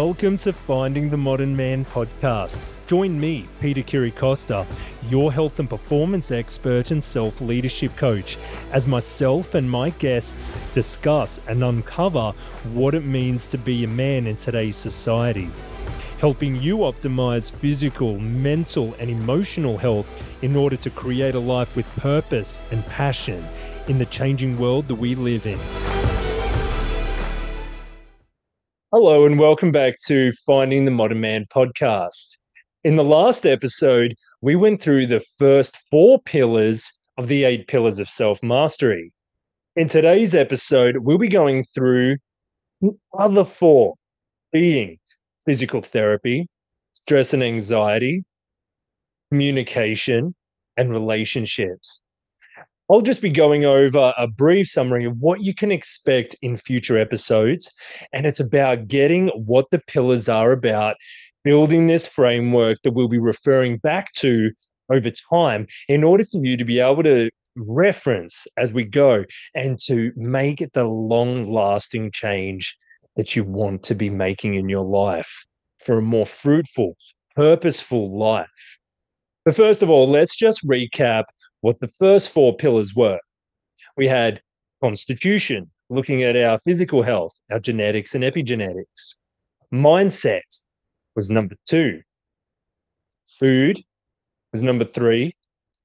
Welcome to Finding the Modern Man podcast. Join me, Peter Kiricosta, your health and performance expert and self-leadership coach, as myself and my guests discuss and uncover what it means to be a man in today's society, helping you optimize physical, mental, and emotional health in order to create a life with purpose and passion in the changing world that we live in. Hello and welcome back to Finding the Modern Man podcast. In the last episode, we went through the first 4 pillars of the 8 pillars of self-mastery. In today's episode, we'll be going through the other 4, being physical therapy, stress and anxiety, communication, and relationships. I'll just be going over a brief summary of what you can expect in future episodes, and it's about getting what the pillars are about, building this framework that we'll be referring back to over time in order for you to be able to reference as we go and to make it the long-lasting change that you want to be making in your life for a more fruitful, purposeful life. But first of all, let's just recap what the first 4 pillars were. We had constitution, looking at our physical health, our genetics and epigenetics. Mindset was number 2. Food was number 3.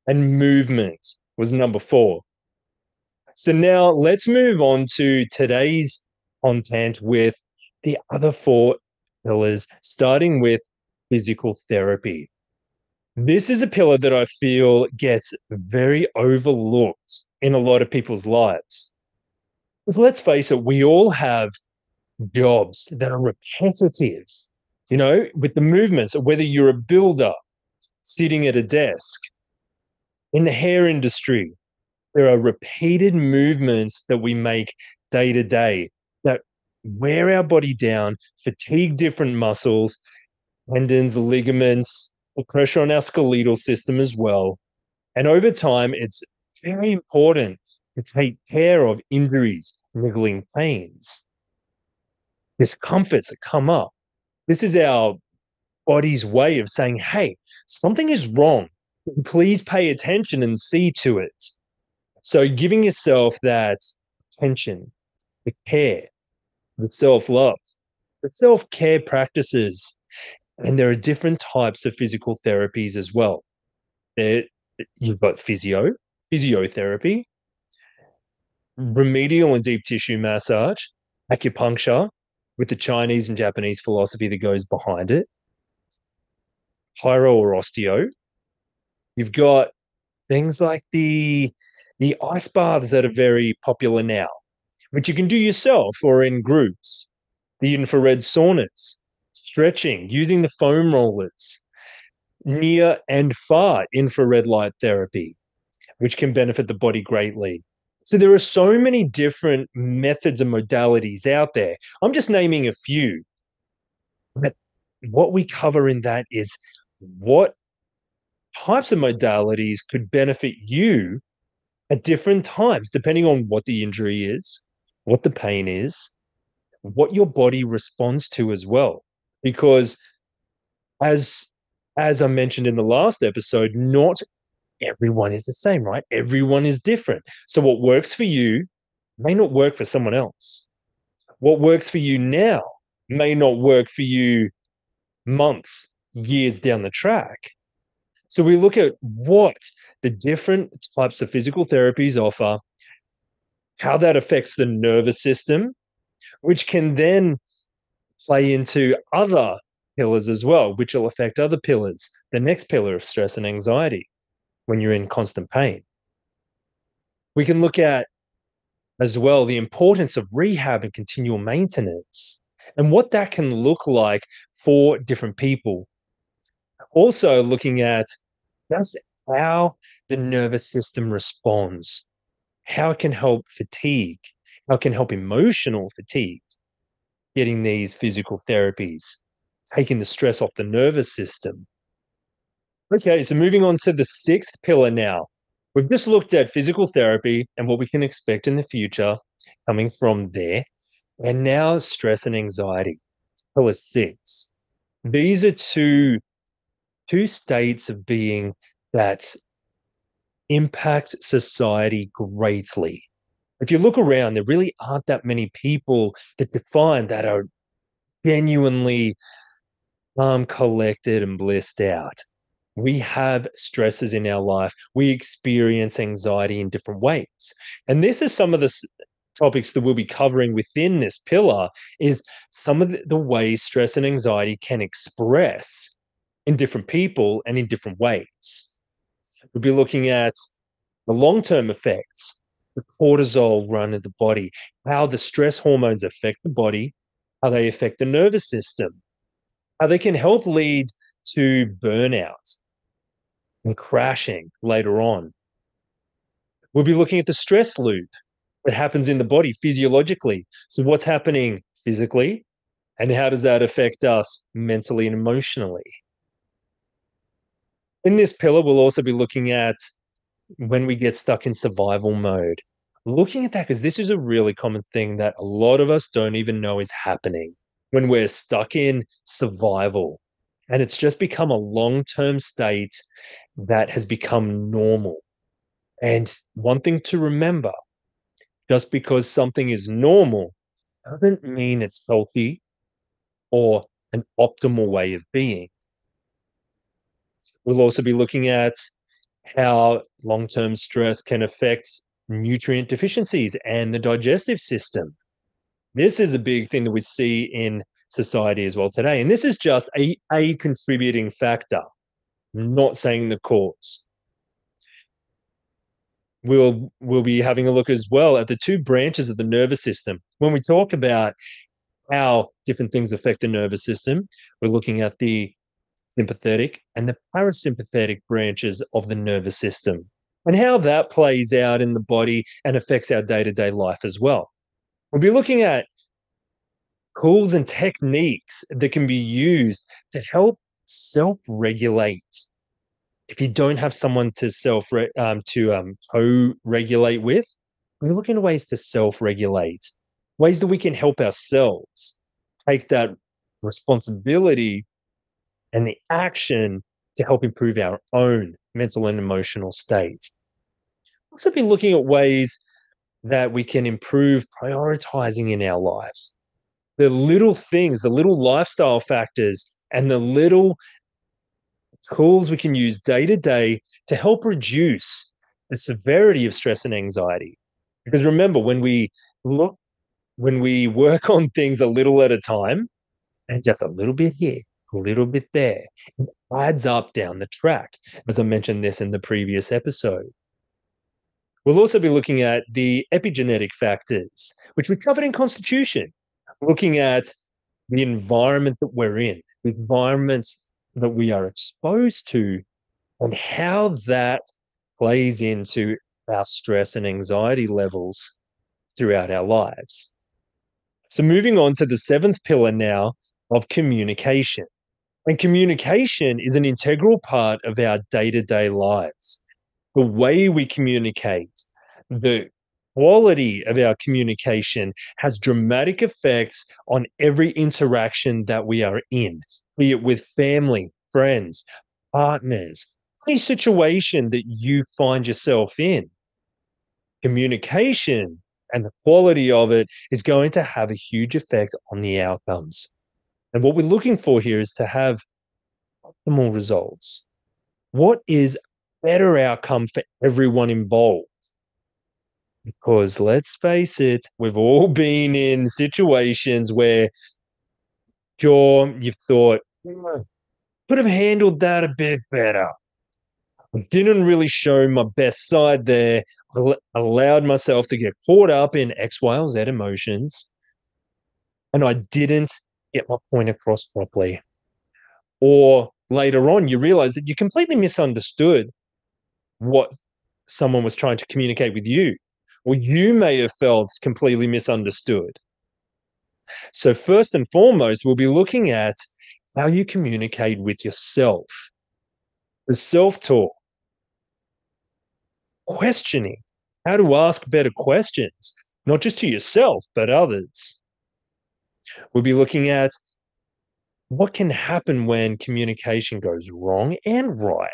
And movement was number 4. So now let's move on to today's content with the other 4 pillars, starting with physical therapy. This is a pillar that I feel gets very overlooked in a lot of people's lives. Because let's face it, we all have jobs that are repetitive, with the movements, whether you're a builder sitting at a desk. In the hair industry, there are repeated movements that we make day to day that wear our body down, fatigue different muscles, tendons, ligaments, put pressure on our skeletal system as well. And over time, it's very important to take care of injuries, niggling pains, discomforts that come up. This is our body's way of saying, hey, something is wrong. Please pay attention and see to it. So giving yourself that attention, the care, the self-love, the self-care practices. And there are different types of physical therapies as well. You've got physiotherapy, remedial and deep tissue massage, acupuncture with the Chinese and Japanese philosophy that goes behind it, chiro or osteo. You've got things like the ice baths that are very popular now, which you can do yourself or in groups, the infrared saunas, stretching, using the foam rollers, near and far infrared light therapy, which can benefit the body greatly. So there are so many different methods and modalities out there. I'm just naming a few. But what we cover in that is what types of modalities could benefit you at different times, depending on what the injury is, what the pain is, what your body responds to as well. Because as I mentioned in the last episode, not everyone is the same, right? Everyone is different. So what works for you may not work for someone else. What works for you now may not work for you months, years down the track. So we look at what the different types of physical therapies offer, how that affects the nervous system, which can then play into other pillars as well, which will affect other pillars. The next pillar of stress and anxiety, when you're in constant pain. We can look at as well the importance of rehab and continual maintenance and what that can look like for different people. Also looking at just how the nervous system responds, how it can help fatigue, how it can help emotional fatigue, getting these physical therapies, taking the stress off the nervous system. Okay, so moving on to the 6th pillar now. We've just looked at physical therapy and what we can expect in the future coming from there. And now stress and anxiety. pillar 6. These are two states of being that impact society greatly. If you look around, there really aren't that many people that define that are genuinely calm, collected, and blissed out. We have stresses in our life. We experience anxiety in different ways. And this is some of the topics that we'll be covering within this pillar is some of the ways stress and anxiety can express in different people and in different ways. We'll be looking at the long-term effects, the cortisol run of the body, how the stress hormones affect the body, how they affect the nervous system, how they can help lead to burnout and crashing later on. We'll be looking at the stress loop that happens in the body physiologically. So, what's happening physically, and how does that affect us mentally and emotionally? In this pillar, we'll also be looking at when we get stuck in survival mode. Looking at that, because this is a really common thing that a lot of us don't even know is happening when we're stuck in survival. And it's just become a long term state that has become normal. And one thing to remember, just because something is normal doesn't mean it's healthy or an optimal way of being. We'll also be looking at how long term stress can affect nutrient deficiencies and the digestive system. This is a big thing that we see in society as well today. And this is just a contributing factor, not saying the cause. We'll be having a look as well at the two branches of the nervous system. When we talk about how different things affect the nervous system, we're looking at the sympathetic and the parasympathetic branches of the nervous system and how that plays out in the body and affects our day-to-day life as well. We'll be looking at tools and techniques that can be used to help self-regulate. If you don't have someone to co-regulate with, we're looking at ways to self-regulate, ways that we can help ourselves take that responsibility and the action to help improve our own mental and emotional state. Also, be looking at ways that we can improve prioritizing in our lives. The little things, the little lifestyle factors, and the little tools we can use day to day to help reduce the severity of stress and anxiety. Because remember, when we work on things a little at a time, and just a little bit here, a little bit there, it adds up down the track, as I mentioned this in the previous episode. We'll also be looking at the epigenetic factors, which we covered in Constitution, looking at the environment that we're in, the environments that we are exposed to, and how that plays into our stress and anxiety levels throughout our lives. So, moving on to the seventh pillar now of communication. And communication is an integral part of our day to day lives. The way we communicate, the quality of our communication has dramatic effects on every interaction that we are in, be it with family, friends, partners, any situation that you find yourself in. Communication and the quality of it is going to have a huge effect on the outcomes. And what we're looking for here is to have optimal results. What is better outcome for everyone involved? Because let's face it, we've all been in situations where sure, you've thought, could have handled that a bit better. I didn't really show my best side there. I allowed myself to get caught up in X, Y, or Z emotions, and I didn't get my point across properly. Or later on, you realize that you completely misunderstood what someone was trying to communicate with you, or you may have felt completely misunderstood. So, first and foremost, we'll be looking at how you communicate with yourself, the self talk, questioning, how to ask better questions, not just to yourself, but others. We'll be looking at what can happen when communication goes wrong and right?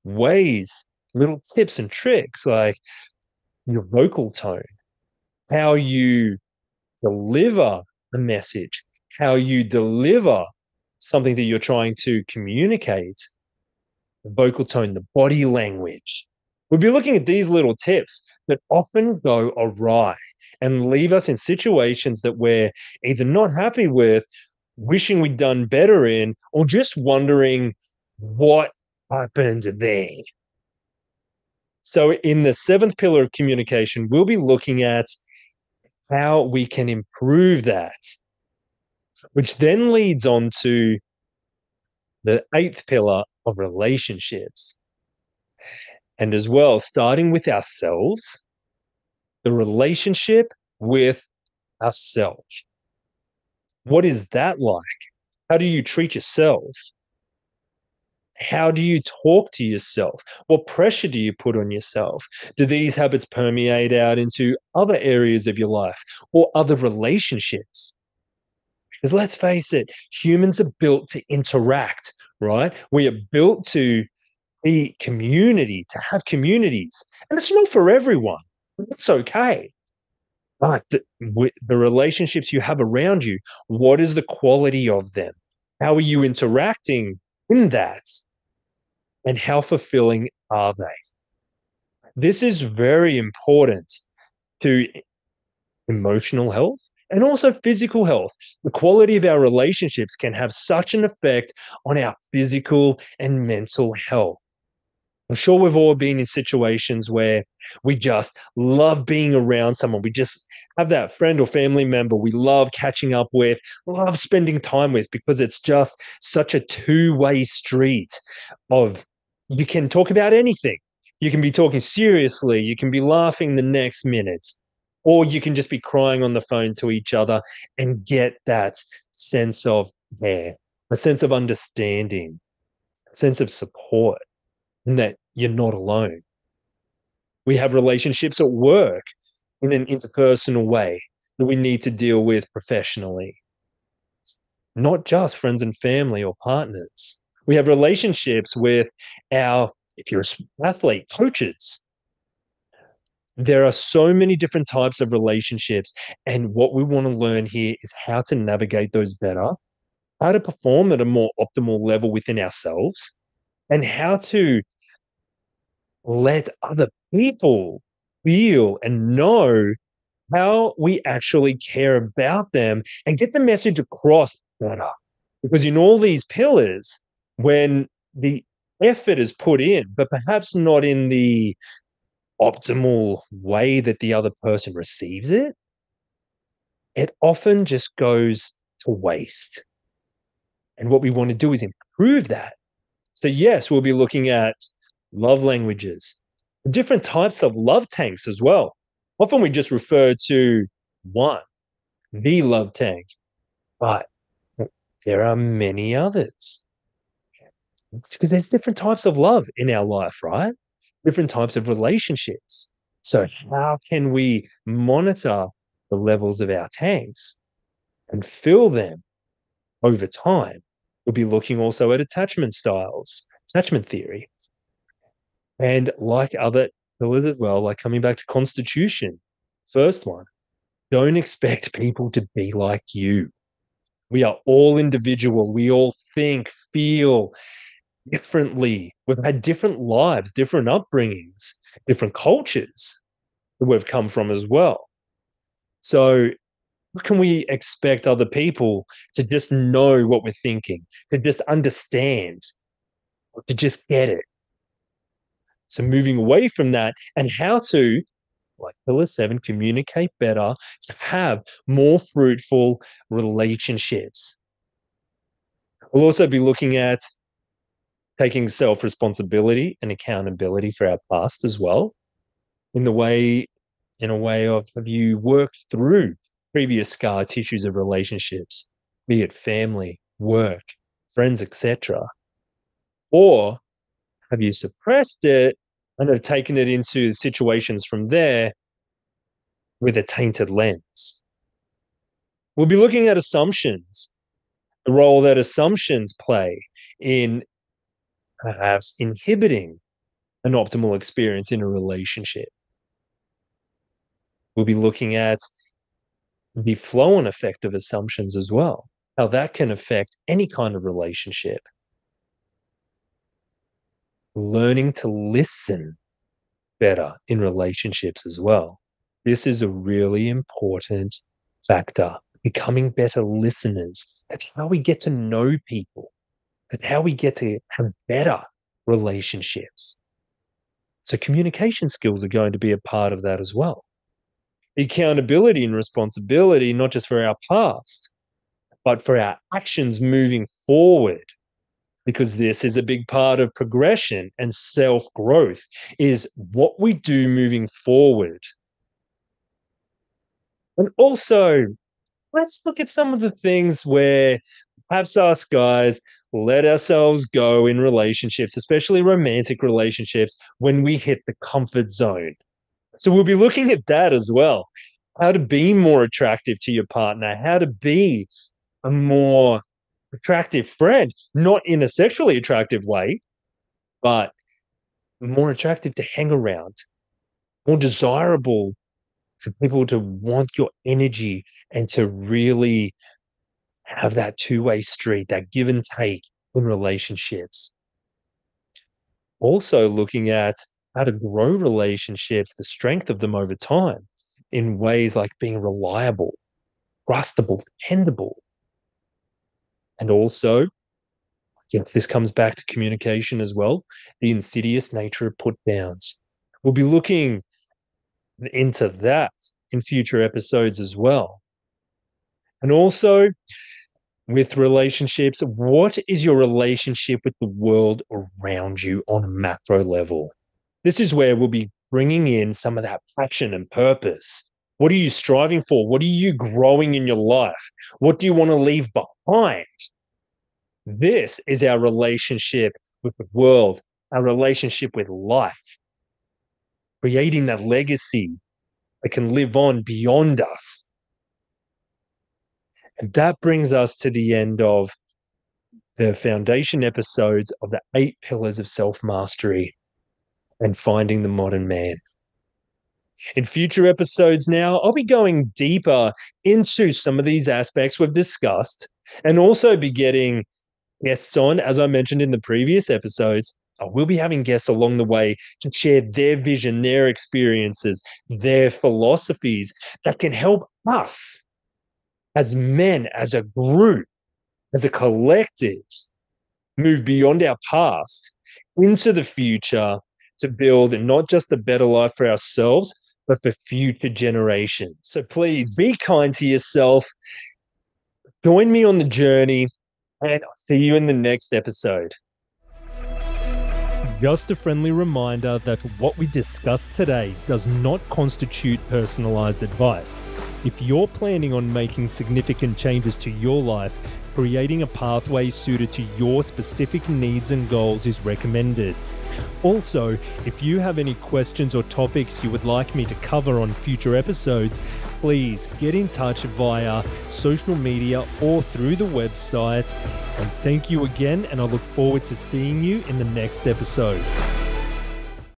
Ways, little tips and tricks like your vocal tone, how you deliver a message, how you deliver something that you're trying to communicate, the vocal tone, the body language. We'll be looking at these little tips that often go awry and leave us in situations that we're either not happy with, wishing we'd done better in, or just wondering what happened there. So, in the seventh pillar of communication, we'll be looking at how we can improve that, which then leads on to the eighth pillar of relationships. And as well, starting with ourselves, the relationship with ourselves. What is that like? How do you treat yourself? How do you talk to yourself? What pressure do you put on yourself? Do these habits permeate out into other areas of your life or other relationships? Because let's face it, humans are built to interact, right? We are built to be community, to have communities. And it's not for everyone. It's okay. But the relationships you have around you, what is the quality of them? How are you interacting in that? And how fulfilling are they? This is very important to emotional health and also physical health. The quality of our relationships can have such an effect on our physical and mental health. I'm sure we've all been in situations where we just love being around someone. We just have that friend or family member we love catching up with, love spending time with, because it's just such a two-way street of you can talk about anything. You can be talking seriously, you can be laughing the next minute, or you can just be crying on the phone to each other and get that sense of care, a sense of understanding, a sense of support, and that you're not alone. We have relationships at work in an interpersonal way that we need to deal with professionally, not just friends and family or partners. We have relationships with our, if you're an athlete, coaches. There are so many different types of relationships. And what we want to learn here is how to navigate those better, how to perform at a more optimal level within ourselves, and how to let other people feel and know how we actually care about them and get the message across better. Because in all these pillars, when the effort is put in, but perhaps not in the optimal way that the other person receives it, it often just goes to waste. And what we want to do is improve that. So, yes, we'll be looking at love languages, different types of love tanks as well. Often we just refer to one, the love tank, but there are many others because there's different types of love in our life, right? Different types of relationships. So, how can we monitor the levels of our tanks and fill them over time? We'll be looking also at attachment styles, attachment theory, and like other pillars as well, like coming back to constitution, first one, don't expect people to be like you. We are all individual. We all think, feel differently. We've had different lives, different upbringings, different cultures that we've come from as well. So, how can we expect other people to just know what we're thinking, to just understand, or to just get it? So, moving away from that and how to, like pillar seven, communicate better to have more fruitful relationships. We'll also be looking at taking self responsibility and accountability for our past as well, in the way, in a way of have you worked through previous scar tissues of relationships, be it family, work, friends, etc., or have you suppressed it and have taken it into situations from there with a tainted lens? We'll be looking at assumptions the role that assumptions play in perhaps inhibiting an optimal experience in a relationship. We'll be looking at the flow on effect of assumptions as well, how that can affect any kind of relationship. Learning to listen better in relationships as well. This is a really important factor. Becoming better listeners. That's how we get to know people. That's how we get to have better relationships. So communication skills are going to be a part of that as well. Accountability and responsibility, not just for our past, but for our actions moving forward, because this is a big part of progression and self-growth, is what we do moving forward. And also, let's look at some of the things where perhaps us guys let ourselves go in relationships, especially romantic relationships, when we hit the comfort zone. So we'll be looking at that as well. How to be more attractive to your partner, how to be a more attractive friend, not in a sexually attractive way, but more attractive to hang around, more desirable for people to want your energy and to really have that two-way street, that give and take in relationships. Also looking at how to grow relationships, the strength of them over time in ways like being reliable, trustable, dependable. And also, yes, this comes back to communication as well, the insidious nature of put downs. We'll be looking into that in future episodes as well. And also, with relationships, what is your relationship with the world around you on a macro level? This is where we'll be bringing in some of that passion and purpose. What are you striving for? What are you growing in your life? What do you want to leave behind? This is our relationship with the world, our relationship with life, creating that legacy that can live on beyond us. And that brings us to the end of the foundation episodes of the 8 pillars of self-mastery and finding the modern man. In future episodes now, I'll be going deeper into some of these aspects we've discussed and also be getting guests on, as I mentioned in the previous episodes. I will be having guests along the way to share their vision, their experiences, their philosophies that can help us as men, as a group, as a collective, move beyond our past into the future to build not just a better life for ourselves, but for future generations. So please be kind to yourself. Join me on the journey, and I'll see you in the next episode. Just a friendly reminder that what we discussed today does not constitute personalized advice. If you're planning on making significant changes to your life, creating a pathway suited to your specific needs and goals is recommended. Also, if you have any questions or topics you would like me to cover on future episodes, please get in touch via social media or through the website. And thank you again, and I look forward to seeing you in the next episode.